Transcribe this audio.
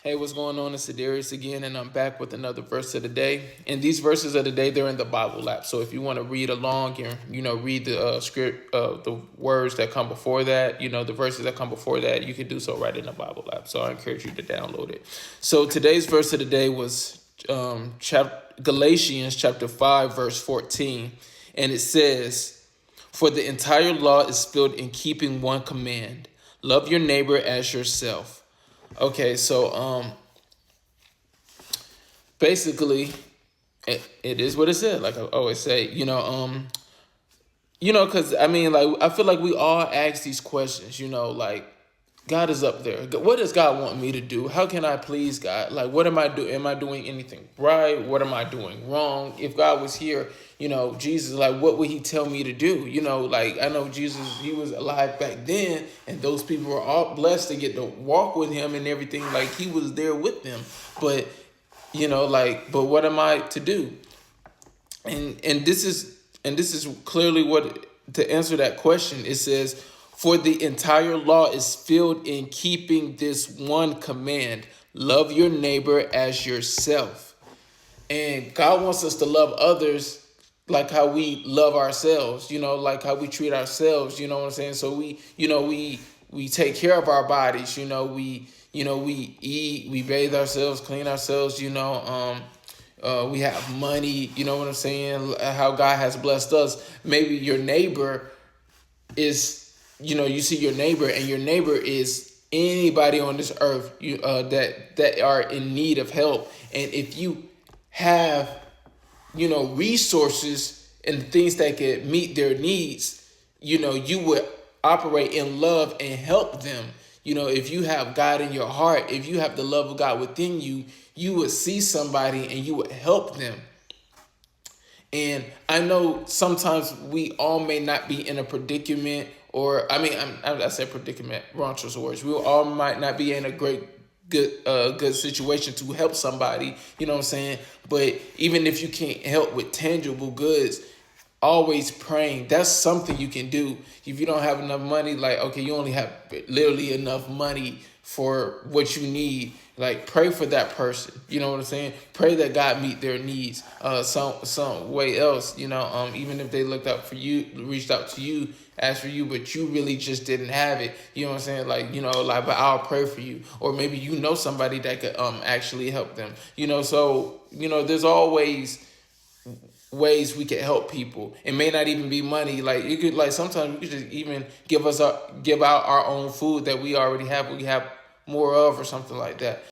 Hey, what's going on? It's Darius again, and I'm back with another verse of the day. And these verses of the day, they're in the Bible app. So if you want to read along and read the script, the words that come before that, the verses that come before that, you can do so right in the Bible app. So I encourage you to download it. So today's verse of the day was Galatians chapter 5, verse 14, and it says, "For the entire law is filled in keeping one command: love your neighbor as yourself." Okay, so basically it is what it said. Like I always say, because I mean, like I feel like we all ask these questions. Like God is up there. What does God want me to do? How can I please God? Like, what am I doing? Am I doing anything right? What am I doing wrong? If God was here, Jesus, like, what would he tell me to do? Like, I know Jesus, he was alive back then, and those people were all blessed to get to walk with him and everything. Like, he was there with them. But, but what am I to do? And this is clearly what, to answer that question, it says, "For the entire law is filled in keeping this one command: love your neighbor as yourself." And God wants us to love others like how we love ourselves, like how we treat ourselves, you know what I'm saying? So we take care of our bodies, we eat, we bathe ourselves, clean ourselves, we have money, you know what I'm saying? How God has blessed us. Maybe your neighbor is, you see your neighbor, and your neighbor is anybody on this earth that are in need of help. And if you have, resources and things that could meet their needs, you would operate in love and help them. If you have God in your heart, if you have the love of God within you, you would see somebody and you would help them. And I know sometimes we all may not be in a predicament, or I said predicament, wrong choice of words. We all might not be in a good situation to help somebody, you know what I'm saying? But even if you can't help with tangible goods, always praying, that's something you can do. If you don't have enough money, like, okay, you only have literally enough money for what you need, like, pray for that person, you know what I'm saying? Pray that God meet their needs some way else, even if they looked out for you, reached out to you, asked for you, but you really just didn't have it, you know what I'm saying? Like, but I'll pray for you. Or maybe somebody that could actually help them, so there's always ways we can help people. It may not even be money. Like, you could, like, sometimes we could just even give out our own food that we already have, we have more of, or something like that.